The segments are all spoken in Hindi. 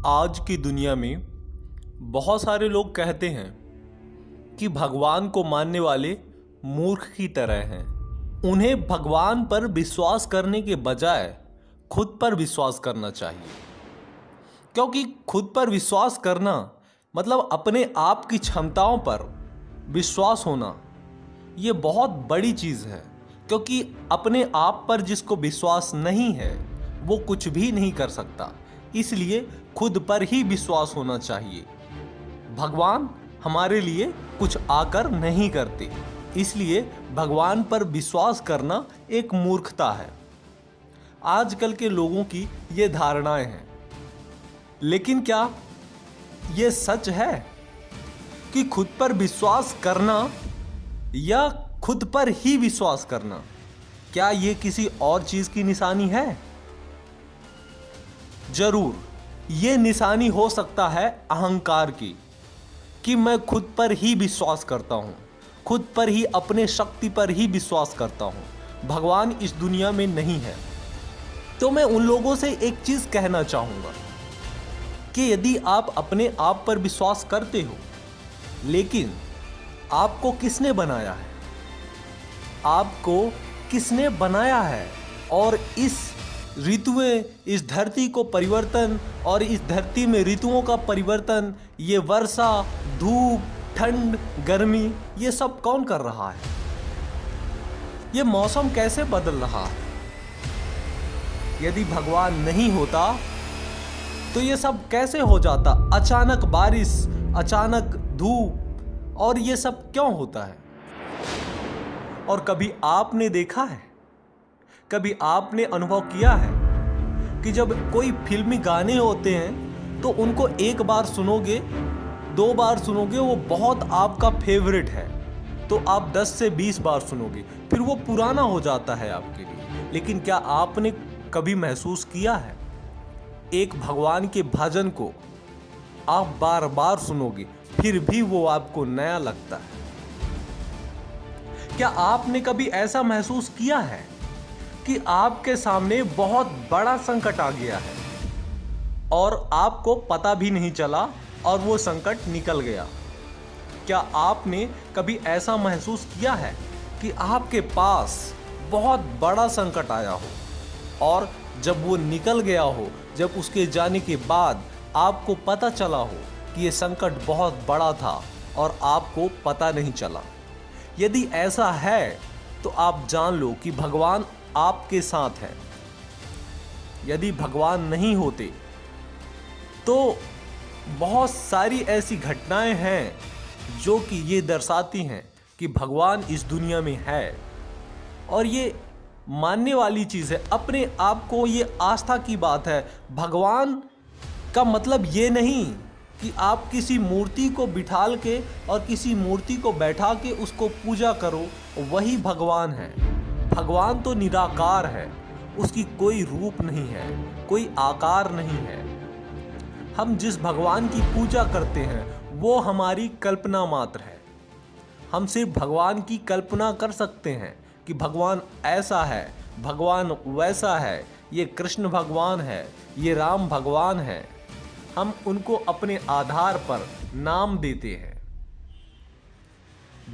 आज की दुनिया में बहुत सारे लोग कहते हैं कि भगवान को मानने वाले मूर्ख की तरह हैं। उन्हें भगवान पर विश्वास करने के बजाय खुद पर विश्वास करना चाहिए, क्योंकि खुद पर विश्वास करना मतलब अपने आप की क्षमताओं पर विश्वास होना। ये बहुत बड़ी चीज़ है, क्योंकि अपने आप पर जिसको विश्वास नहीं है वो कुछ भी नहीं कर सकता। इसलिए खुद पर ही विश्वास होना चाहिए। भगवान हमारे लिए कुछ आकर नहीं करते, इसलिए भगवान पर विश्वास करना एक मूर्खता है। आजकल के लोगों की ये धारणाएं हैं, लेकिन क्या ये सच है कि खुद पर विश्वास करना या खुद पर ही विश्वास करना, क्या ये किसी और चीज़ की निशानी है? जरूर ये निशानी हो सकता है अहंकार की, कि मैं खुद पर ही विश्वास करता हूँ, खुद पर ही, अपने शक्ति पर ही विश्वास करता हूँ, भगवान इस दुनिया में नहीं है। तो मैं उन लोगों से एक चीज़ कहना चाहूँगा कि यदि आप अपने आप पर विश्वास करते हो, लेकिन आपको किसने बनाया है? आपको किसने बनाया है? और इस ऋतुएं, इस धरती को परिवर्तन और इस धरती में ऋतुओं का परिवर्तन, ये वर्षा, धूप, ठंड, गर्मी, ये सब कौन कर रहा है? ये मौसम कैसे बदल रहा है? यदि भगवान नहीं होता तो ये सब कैसे हो जाता? अचानक बारिश, अचानक धूप, और ये सब क्यों होता है? और कभी आपने देखा है, कभी आपने अनुभव किया है कि जब कोई फिल्मी गाने होते हैं तो उनको एक बार सुनोगे, 2 बार सुनोगे, वो बहुत आपका फेवरेट है, तो आप 10 से 20 बार सुनोगे, फिर वो पुराना हो जाता है आपके लिए। लेकिन क्या आपने कभी महसूस किया है, एक भगवान के भजन को आप बार बार सुनोगे फिर भी वो आपको नया लगता है? क्या आपने कभी ऐसा महसूस किया है कि आपके सामने बहुत बड़ा संकट आ गया है और आपको पता भी नहीं चला और वो संकट निकल गया? क्या आपने कभी ऐसा महसूस किया है कि आपके पास बहुत बड़ा संकट आया हो और जब वो निकल गया हो, जब उसके जाने के बाद आपको पता चला हो कि ये संकट बहुत बड़ा था और आपको पता नहीं चला? यदि ऐसा है तो आप जान लो कि भगवान आपके साथ है। यदि भगवान नहीं होते तो बहुत सारी ऐसी घटनाएं हैं जो कि ये दर्शाती हैं कि भगवान इस दुनिया में है, और ये मानने वाली चीज़ है। अपने आप को, ये आस्था की बात है। भगवान का मतलब ये नहीं कि आप किसी मूर्ति को बिठाल के और किसी मूर्ति को बैठा के उसको पूजा करो, वही भगवान है। भगवान तो निराकार है, उसकी कोई रूप नहीं है, कोई आकार नहीं है। हम जिस भगवान की पूजा करते हैं वो हमारी कल्पना मात्र है। हम सिर्फ भगवान की कल्पना कर सकते हैं कि भगवान ऐसा है, भगवान वैसा है, ये कृष्ण भगवान है, ये राम भगवान है। हम उनको अपने आधार पर नाम देते हैं।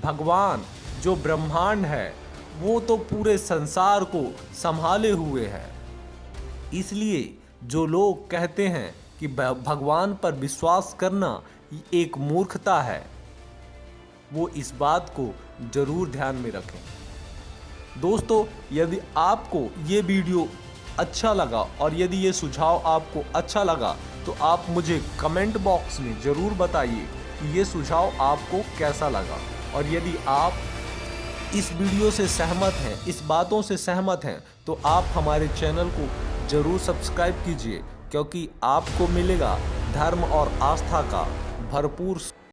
भगवान जो ब्रह्मांड है वो तो पूरे संसार को संभाले हुए है। इसलिए जो लोग कहते हैं कि भगवान पर विश्वास करना एक मूर्खता है, वो इस बात को जरूर ध्यान में रखें। दोस्तों, यदि आपको ये वीडियो अच्छा लगा और यदि ये सुझाव आपको अच्छा लगा तो आप मुझे कमेंट बॉक्स में ज़रूर बताइए कि ये सुझाव आपको कैसा लगा। और यदि आप इस वीडियो से सहमत हैं, इस बातों से सहमत हैं, तो आप हमारे चैनल को ज़रूर सब्सक्राइब कीजिए, क्योंकि आपको मिलेगा धर्म और आस्था का भरपूर